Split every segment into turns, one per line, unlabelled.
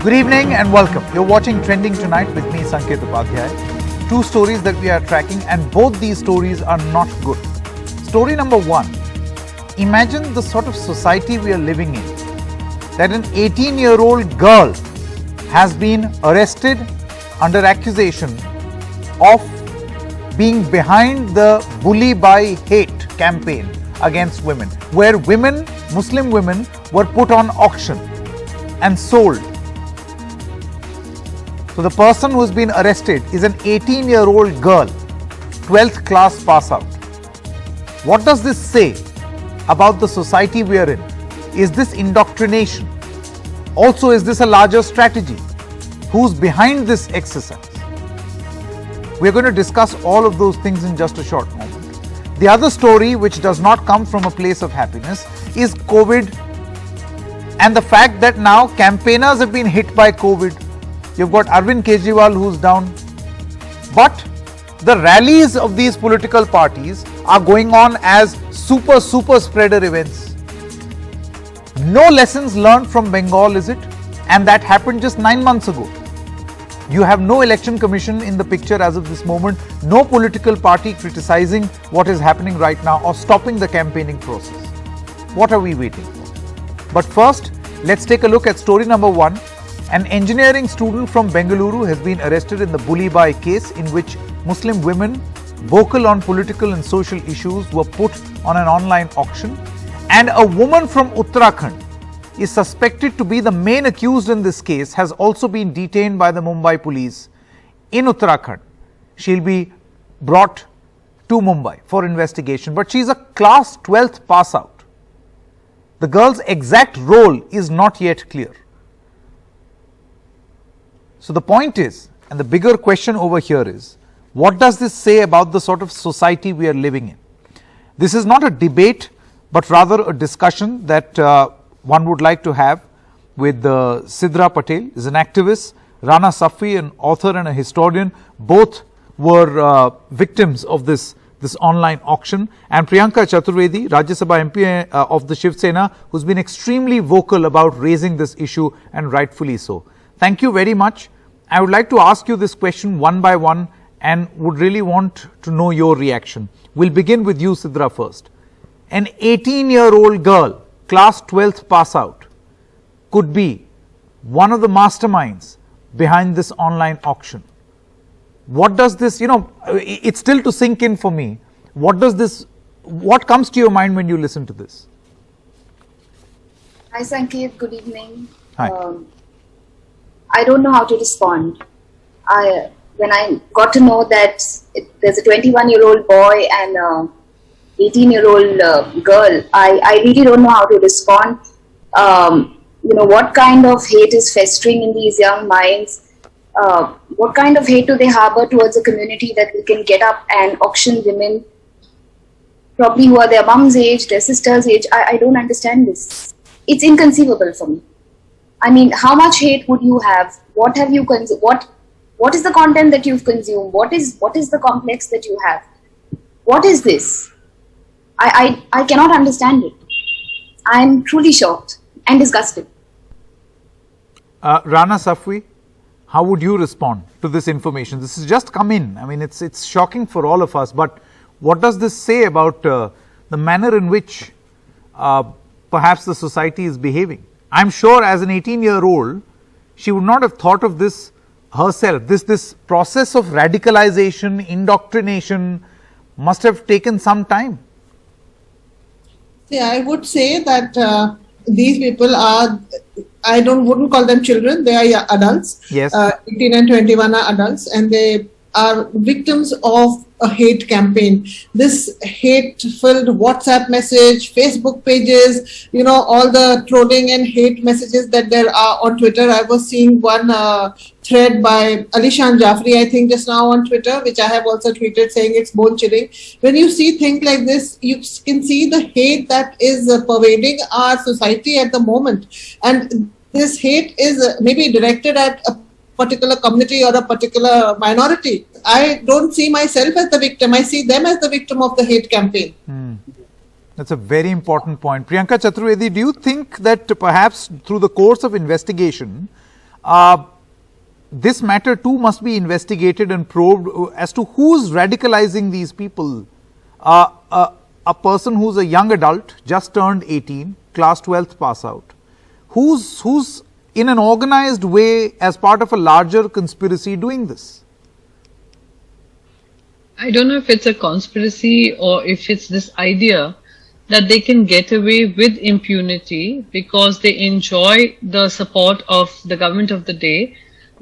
Good evening and welcome. You're watching Trending Tonight with me, Sanket Upadhyay. Two stories that we are tracking, and both these stories are not good. Story number one. Imagine the sort of society we are living in. That an 18-year-old girl has been arrested under accusation of being behind the Bulli Bai hate campaign against women, where women, Muslim women, were put on auction and sold. So the person who has been arrested is an 18-year-old girl, 12th class pass out. What does this say about the society we are in? Is this indoctrination? Also, is this a larger strategy? Who's behind this exercise? We're going to discuss all of those things in just a short moment. The other story, which does not come from a place of happiness, is COVID and the fact that now campaigners have been hit by COVID. You've got Arvind Kejriwal who's down. But the rallies of these political parties are going on as super spreader events. No lessons learned from Bengal, is it? And that happened just 9 months ago. You have no election commission in the picture as of this moment, no political party criticizing what is happening right now or stopping the campaigning process. What are we waiting for? But first, let's take a look at story number one. An engineering student from Bengaluru has been arrested in the Bulli Bai case, in which Muslim women vocal on political and social issues were put on an online auction. And a woman from Uttarakhand is suspected to be the main accused in this case, has also been detained by the Mumbai police in Uttarakhand. She'll be brought to Mumbai for investigation, but she's a class 12th pass out. The girl's exact role is not yet clear. So the point is, and the bigger question over here is, what does this say about the sort of society we are living in? This is not a debate, but rather a discussion that one would like to have with Sidra Patel, is an activist, Rana Safi, an author and a historian. Both were victims of this online auction, and Priyanka Chaturvedi, Rajya Sabha MP of the Shiv Sena, who's been extremely vocal about raising this issue, and rightfully so. Thank you very much. I would like to ask you this question one by one and would really want to know your reaction. We'll begin with you, Sidra, first. An 18-year-old girl, class 12th pass out, could be one of the masterminds behind this online auction. What does this, it's still to sink in for me. What comes to your mind when you listen to this?
Hi Sanket, good evening.
Hi.
I don't know how to respond. When I got to know that there's a 21-year-old boy and a 18-year-old girl, I really don't know how to respond. What kind of hate is festering in these young minds? What kind of hate do they harbor towards a community that we can get up and auction women, probably who are their mom's age, their sister's age? I don't understand this. It's inconceivable for me. I mean, how much hate would you have? What have you consumed? What is the content that you've consumed? What is the complex that you have? What is this? I cannot understand it. I'm truly shocked and disgusted.
Rana Safi, how would you respond to this information? This has just come in. I mean, it's shocking for all of us. But what does this say about the manner in which perhaps the society is behaving? I'm sure as an 18-year-old, she would not have thought of this herself. This process of radicalization, indoctrination must have taken some time.
See, I would say that these people are, wouldn't call them children, they are adults.
Yes.
18 and 21 are adults, and they are victims of a hate campaign. This hate-filled WhatsApp message, Facebook pages, all the trolling and hate messages that there are on Twitter. I was seeing one thread by Alishan Jafri, I think, just now on Twitter, which I have also tweeted, saying it's bone-chilling. When you see things like this, you can see the hate that is pervading our society at the moment. And this hate is maybe directed at a particular community or a particular minority. I don't see myself as the victim. I see them as the victim of the hate campaign.
That's a very important point. Priyanka Chaturvedi, do you think that perhaps through the course of investigation, this matter too must be investigated and probed as to who's radicalizing these people. A person who's a young adult, just turned 18, class 12th pass out, who's in an organized way as part of a larger conspiracy doing this?
I don't know if it's a conspiracy or if it's this idea that they can get away with impunity because they enjoy the support of the government of the day.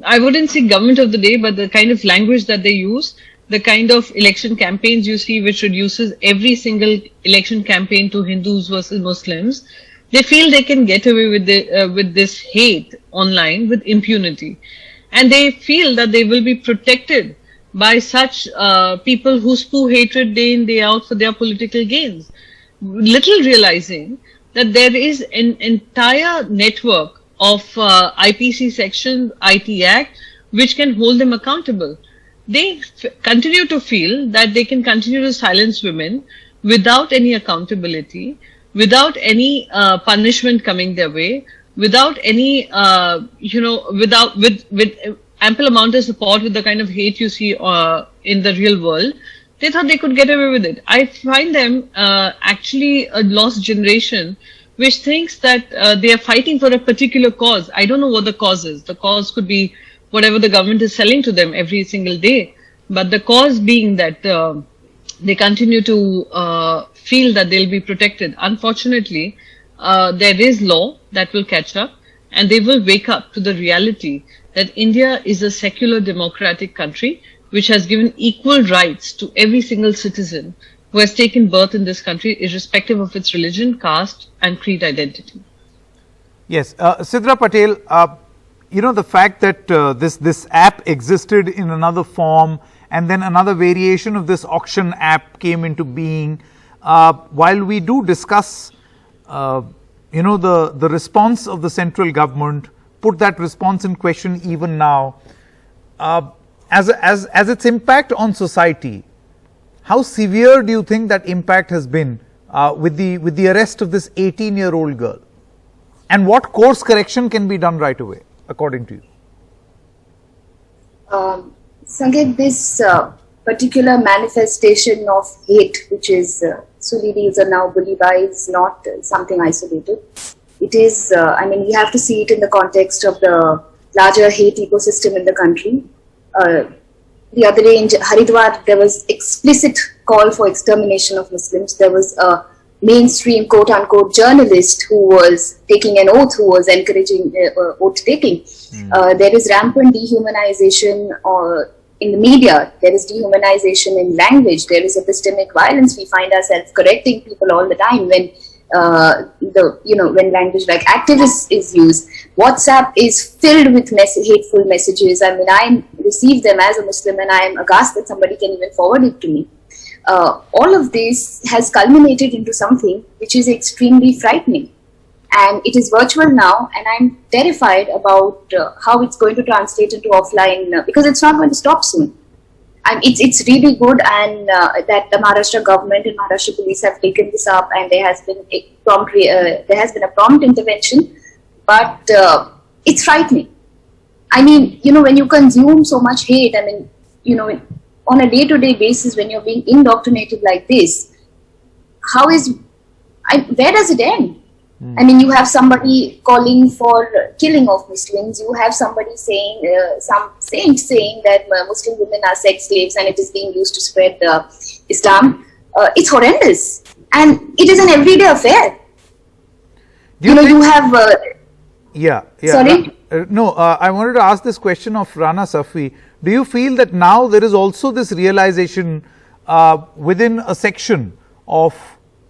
I wouldn't say government of the day, but the kind of language that they use, the kind of election campaigns you see, which reduces every single election campaign to Hindus versus Muslims. They feel they can get away with this hate online with impunity, and they feel that they will be protected by such people who spew hatred day in, day out for their political gains, little realizing that there is an entire network of IPC section, IT Act, which can hold them accountable. They continue to feel that they can continue to silence women without any accountability, without any punishment coming their way, without any, with ample amount of support with the kind of hate you see in the real world. They thought they could get away with it. I find them actually a lost generation which thinks that they are fighting for a particular cause. I don't know what the cause is. The cause could be whatever the government is selling to them every single day. But the cause being that they continue to feel that they'll be protected. Unfortunately, there is law that will catch up, and they will wake up to the reality that India is a secular democratic country which has given equal rights to every single citizen who has taken birth in this country, irrespective of its religion, caste and creed identity.
Yes, Sidra Patel, the fact that this app existed in another form and then another variation of this auction app came into being, while we do discuss the response of the central government, put that response in question even now, as its impact on society, how severe do you think that impact has been with the arrest of this 18-year-old girl, and what course correction can be done right away according to you?
Sangeet, this particular manifestation of hate, which is Sulidi is now Bulli Bai, is not something isolated. It is, we have to see it in the context of the larger hate ecosystem in the country. The other day in Haridwar, there was explicit call for extermination of Muslims. There was a mainstream quote-unquote journalist who was taking an oath, who was encouraging oath-taking. There is rampant dehumanization in the media. There is dehumanization in language. There is epistemic violence. We find ourselves correcting people all the time when when language like activist is used. WhatsApp is filled with hateful messages. I receive them as a Muslim, and I am aghast that somebody can even forward it to me. All of this has culminated into something which is extremely frightening, and it is virtual now, and I'm terrified about how it's going to translate into offline, because it's not going to stop soon. It's really good, and that the Maharashtra government and Maharashtra police have taken this up, and there has been a prompt intervention, but it's frightening. When you consume so much hate, on a day-to-day basis, when you're being indoctrinated like this, where does it end? You have somebody calling for killing of Muslims. You have somebody saying, some saint saying that Muslim women are sex slaves and it is being used to spread Islam. It's horrendous, and it is an everyday affair. You have.
Yeah.
Sorry.
I wanted to ask this question of Rana Safi. Do you feel that now there is also this realization within a section of,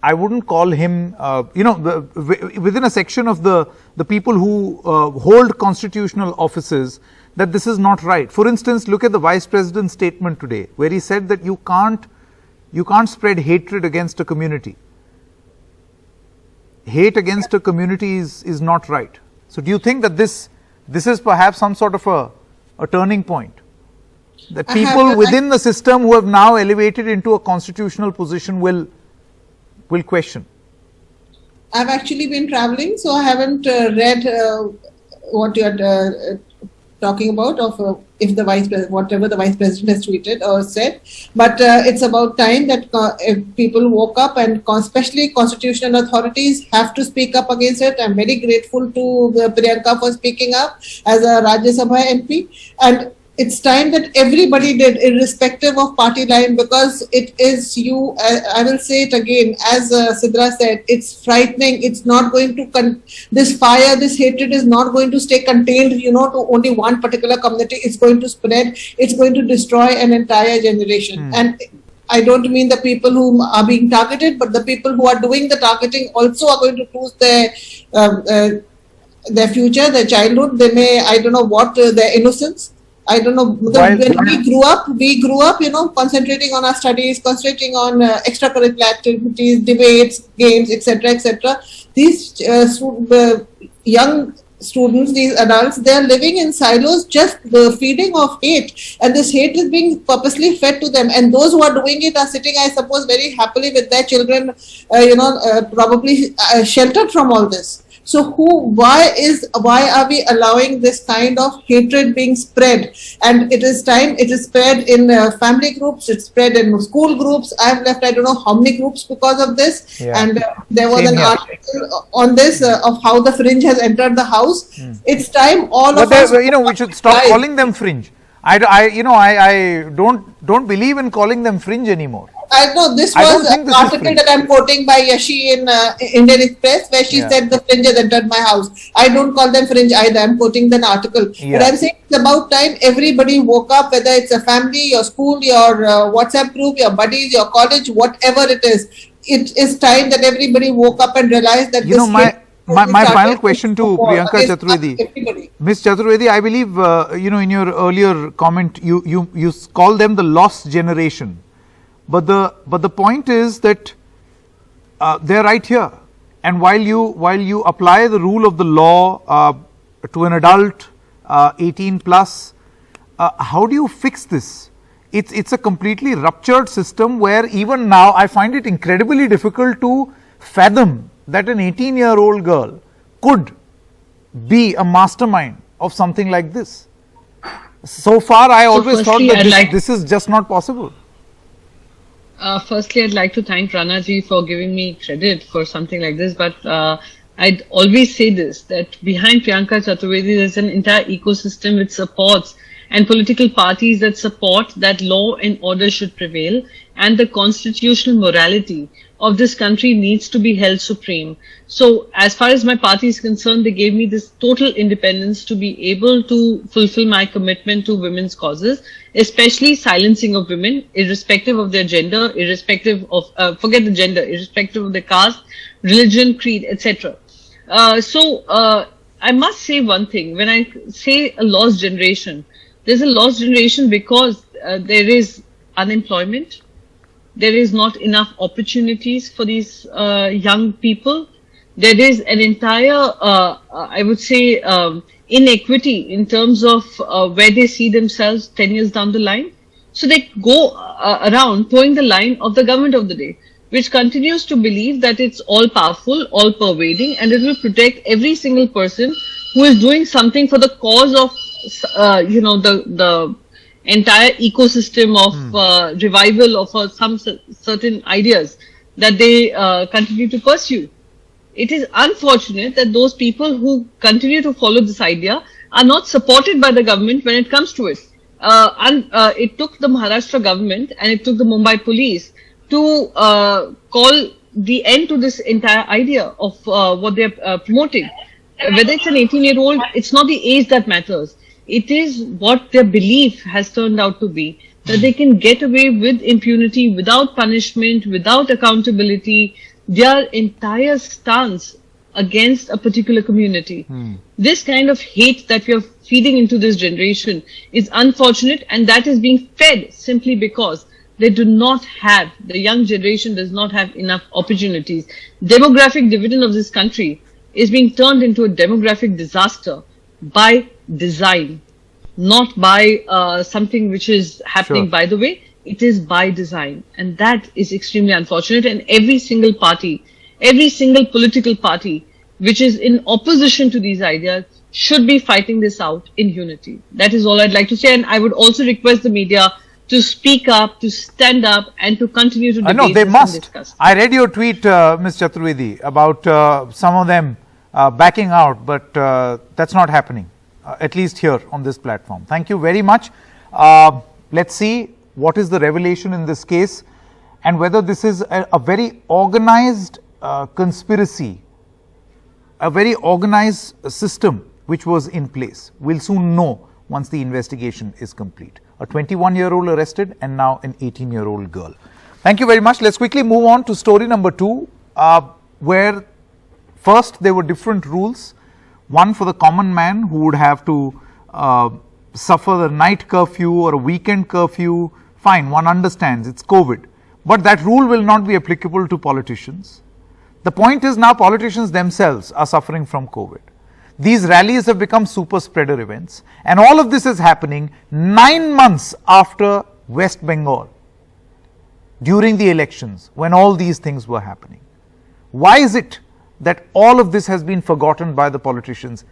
I wouldn't call him, within a section of the people who hold constitutional offices, that this is not right? For instance, look at the Vice President's statement today, where he said that you can't spread hatred against a community. Hate against a community is not right. So do you think that this is perhaps some sort of a turning point? That people within the system who have now elevated into a constitutional position will question?
I've actually been traveling, so I haven't read what you're talking about of if the vice president, whatever the vice president has tweeted or said, but it's about time that if people woke up, and especially constitutional authorities have to speak up against it. I'm very grateful to Priyanka for speaking up as a Rajya Sabha MP, and it's time that everybody did, irrespective of party line, because it is you, I will say it again, as Sidra said, it's frightening. It's not going to, this fire, this hatred is not going to stay contained, to only one particular community. It's going to spread. It's going to destroy an entire generation. And I don't mean the people who are being targeted, but the people who are doing the targeting also are going to lose their future, their childhood. They may, I don't know what, their innocence. I don't know. When we grew up, concentrating on our studies, concentrating on extracurricular activities, debates, games, etc., etc. These young students, these adults, they are living in silos, just the feeding of hate, and this hate is being purposely fed to them. And those who are doing it are sitting, I suppose, very happily with their children, probably sheltered from all this. So why are we allowing this kind of hatred being spread? And it is time, it is spread in family groups, it's spread in school groups. I've left, I don't know how many groups because of this. Yeah. And there was an article on this of how the fringe has entered the house. It's time all of us.
We should stop calling them fringe. I don't believe in calling them fringe anymore.
I know this was an article that I'm quoting by Yashi in Indian Express, where she said the fringe has entered my house. I don't call them fringe either. I'm quoting the article. But I'm saying it's about time everybody woke up, whether it's a family, your school, your WhatsApp group, your buddies, your college, whatever it is. It is time that everybody woke up and realized that
my final question to Priyanka Chaturvedi. Ms. Chaturvedi, I believe, in your earlier comment, you call them the lost generation. But the point is that they're right here, and while you apply the rule of the law to an adult 18 plus, how do you fix this? It's a completely ruptured system where even now I find it incredibly difficult to fathom that an 18-year-old girl could be a mastermind of something like this. So far, I always thought that this is just not possible.
Firstly, I'd like to thank Ranaji for giving me credit for something like this, but I'd always say this, that behind Priyanka Chaturvedi, there's an entire ecosystem which supports, and political parties that support that law and order should prevail, and the constitutional morality of this country needs to be held supreme. So as far as my party is concerned, they gave me this total independence to be able to fulfill my commitment to women's causes, especially silencing of women, irrespective of their gender, irrespective of, forget the gender, irrespective of their caste, religion, creed, etc. I must say one thing. When I say a lost generation, there's a lost generation because there is unemployment. There is not enough opportunities for these young people. There is an entire, I would say, inequity in terms of where they see themselves 10 years down the line. So they go around towing the line of the government of the day, which continues to believe that it's all powerful, all pervading, and it will protect every single person who is doing something for the cause of, the entire ecosystem of revival of some certain ideas that they continue to pursue. It is unfortunate that those people who continue to follow this idea are not supported by the government when it comes to it. It took the Maharashtra government and it took the Mumbai police to call the end to this entire idea of what they're promoting. Whether it's an 18-year-old, it's not the age that matters. It is what their belief has turned out to be, that they can get away with impunity, without punishment, without accountability, their entire stance against a particular community. This kind of hate that we are feeding into this generation is unfortunate, and that is being fed simply because they do not have, the young generation does not have enough opportunities. Demographic dividend of this country is being turned into a demographic disaster by design, not by something which is happening by the way. It is by design, and that is extremely unfortunate. And every single party, every single political party which is in opposition to these ideas should be fighting this out in unity. That is all I'd like to say. And I would also request the media to speak up, to stand up, and to continue to debate.
No, they
this
must.
And discuss.
I read your tweet, Ms. Chaturvedi, about some of them backing out, but that's not happening, at least here on this platform. Thank you very much. Let's see what is the revelation in this case and whether this is a very organized conspiracy, a very organized system which was in place. We'll soon know once the investigation is complete. A 21-year-old arrested and now an 18-year-old girl. Thank you very much. Let's quickly move on to story number 2, where first there were different rules. One for the common man who would have to suffer the night curfew or a weekend curfew. Fine, one understands, it's COVID. But that rule will not be applicable to politicians. The point is now politicians themselves are suffering from COVID. These rallies have become super spreader events, and all of this is happening 9 months after West Bengal, during the elections, when all these things were happening. Why is it that all of this has been forgotten by the politicians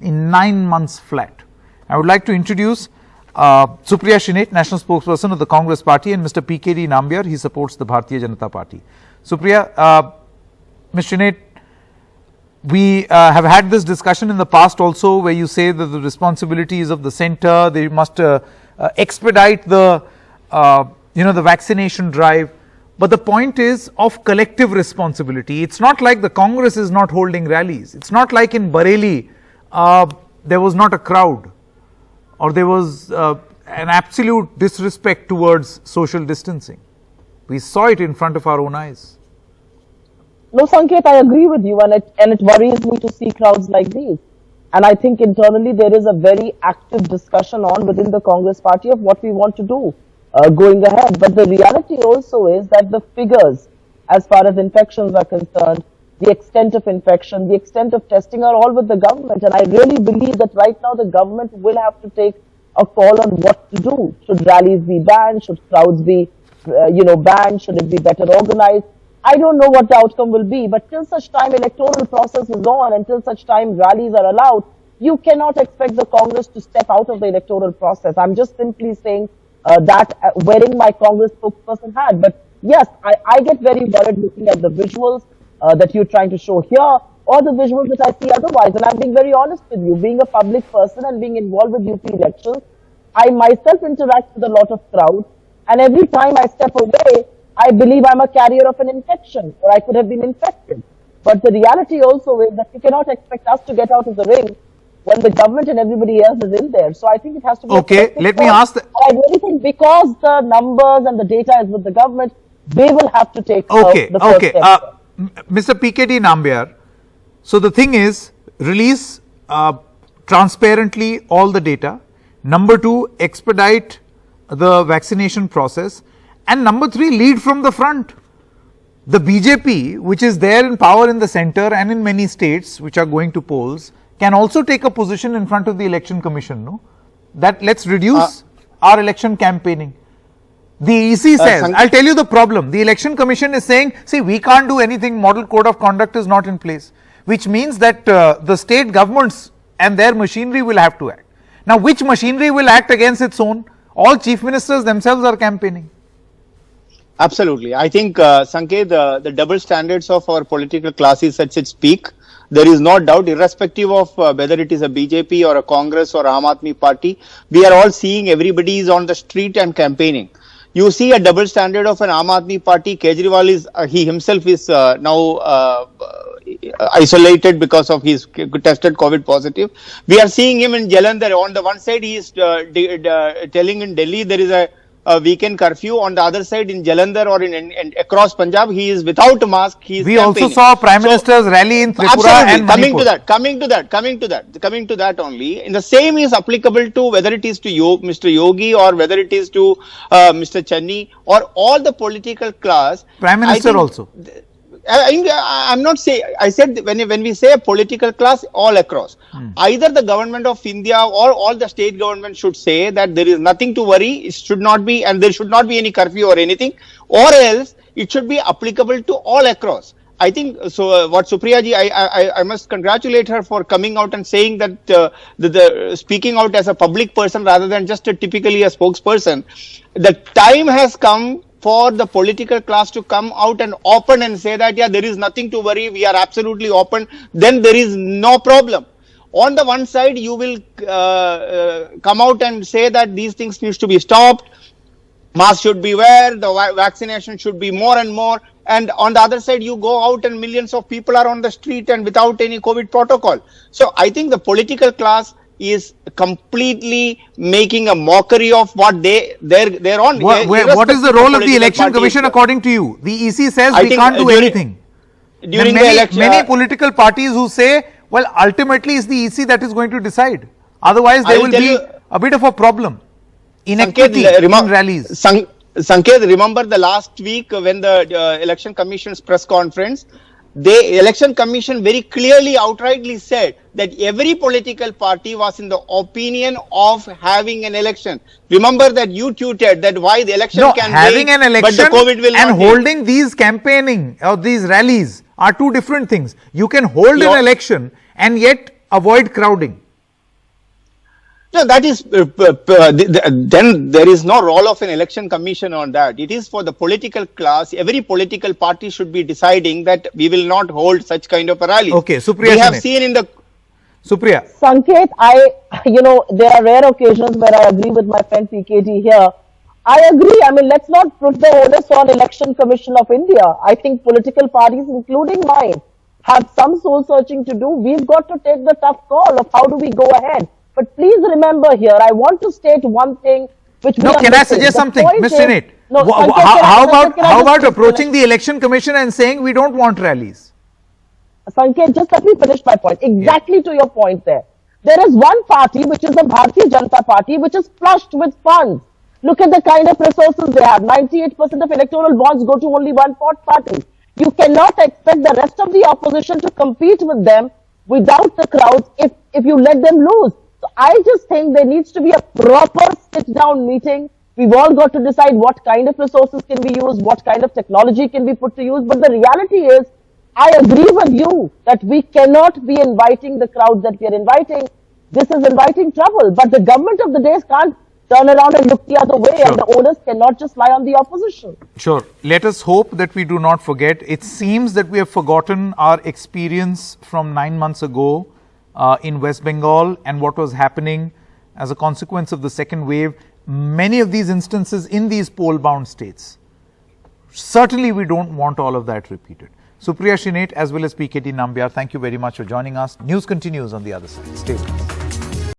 in 9 months flat? I would like to introduce Supriya Shinate, National Spokesperson of the Congress Party, and Mr. PKD Nambiar, he supports the Bharatiya Janata Party. Supriya, Ms. Shinate, we have had this discussion in the past also, where you say that the responsibility is of the centre, they must expedite the the vaccination drive. But the point is of collective responsibility. It's not like the Congress is not holding rallies. It's not like in Bareilly there was not a crowd, or there was an absolute disrespect towards social distancing. We saw it in front of our own eyes.
No, Sanket, I agree with you, and it worries me to see crowds like these. And I think internally there is a very active discussion on within the Congress Party of what we want to do going ahead. But the reality also is that the figures, as far as infections are concerned, the extent of infection, the extent of testing are all with the government. And I really believe that right now the government will have to take a call on what to do. Should rallies be banned? Should crowds be, banned? Should it be better organized? I don't know what the outcome will be, but till such time electoral process is on, until such time rallies are allowed, you cannot expect the Congress to step out of the electoral process. I'm just simply saying that wearing my Congress spokesperson hat. But yes, I get very worried looking at the visuals that you're trying to show here, or the visuals that I see otherwise. And I'm being very honest with you, being a public person and being involved with UP elections, I myself interact with a lot of crowds, and every time I step away, I believe I'm a carrier of an infection, or I could have been infected. But the reality also is that you cannot expect us to get out of the ring when the government and everybody else is in there. So I think it has to be
okay. Let me ask.
I really think because the numbers and the data is with the government, they will have to take the first step.
Mr. PKD Nambiar, so the thing is, release transparently all the data. Number 2, expedite the vaccination process. And number 3, lead from the front. The BJP, which is there in power in the centre and in many states which are going to polls, can also take a position in front of the election commission, no? That let's reduce our election campaigning. The EC says, I'll tell you the problem. The election commission is saying, see, we can't do anything, model code of conduct is not in place, which means that the state governments and their machinery will have to act. Now, which machinery will act against its own? All chief ministers themselves are campaigning.
Absolutely. I think, Sanket, the double standards of our political class is at its peak. There is no doubt, irrespective of whether it is a BJP or a Congress or Aam Aadmi Party, we are all seeing everybody is on the street and campaigning. You see a double standard of an Aam Aadmi Party. Kejriwal is, he himself is now isolated because of his tested COVID positive. We are seeing him in Jalandhar. On the one side, he is telling in Delhi there is a weekend curfew. On the other side, in Jalandhar or in across Punjab, he is without a mask. He is
we
campaigning.
Also saw Prime Minister's rally in Tripura and Manipur.
Coming to that only. And the same is applicable to whether it is to Mr. Yogi or whether it is to Mr. Channi or all the political class.
Prime Minister also.
I'm not saying, I said when we say a political class, all across, either the government of India or all the state government should say that there is nothing to worry, it should not be, and there should not be any curfew or anything, or else it should be applicable to all across. I think so. What Supriya ji, I must congratulate her for coming out and saying that the speaking out as a public person rather than just typically a spokesperson. The time has come for the political class to come out and open and say that, yeah, there is nothing to worry. We are absolutely open. Then there is no problem. On the one side, you will come out and say that these things needs to be stopped. Masks should be wear, the vaccination should be more and more. And on the other side, you go out and millions of people are on the street and without any COVID protocol. So I think the political class is completely making a mockery of what they're on.
What is the role of the Election Commission according to you? The EC says we can't do anything.
During the election,
many political parties who say, well, ultimately it's the EC that is going to decide. Otherwise, there will be a bit of a problem. Inequity in rallies.
Sanket, remember the last week when the Election Commission's press conference, the Election Commission very clearly, outrightly said that every political party was in the opinion of having an election. Remember that you tweeted that why the election can
having
wait,
an election
but the COVID will
and
not
holding these campaigning or these rallies are two different things. You can hold an election and yet avoid crowding.
No, that is, then there is no role of an election commission on that. It is for the political class. Every political party should be deciding that we will not hold such kind of a rally.
Okay, Supriya.
We have seen in the...
Supriya.
Sanket, there are rare occasions where I agree with my friend PKD here. I agree. I mean, let's not put the onus on Election Commission of India. I think political parties, including mine, have some soul searching to do. We've got to take the tough call of how do we go ahead. But please remember here, I want to state one thing which we
can I suggest something, Ms. Senate? How about approaching the Election Commission and saying we don't want rallies?
Sanket, just let me finish my point. Exactly to your point there. There is one party, which is the Bharatiya Janata Party, which is flushed with funds. Look at the kind of resources they have. 98% of electoral bonds go to only one party. You cannot expect the rest of the opposition to compete with them without the crowds if you let them lose. So I just think there needs to be a proper sit-down meeting. We've all got to decide what kind of resources can be used, what kind of technology can be put to use. But the reality is, I agree with you that we cannot be inviting the crowds that we are inviting. This is inviting trouble. But the government of the day can't turn around and look the other way, and the onus cannot just lie on the opposition.
Sure. Let us hope that we do not forget. It seems that we have forgotten our experience from 9 months ago in West Bengal and what was happening as a consequence of the second wave. Many of these instances in these poll-bound states. Certainly, we don't want all of that repeated. Supriya Shinate as well as PKT Nambiar, thank you very much for joining us. News continues on the other side. Stay with us.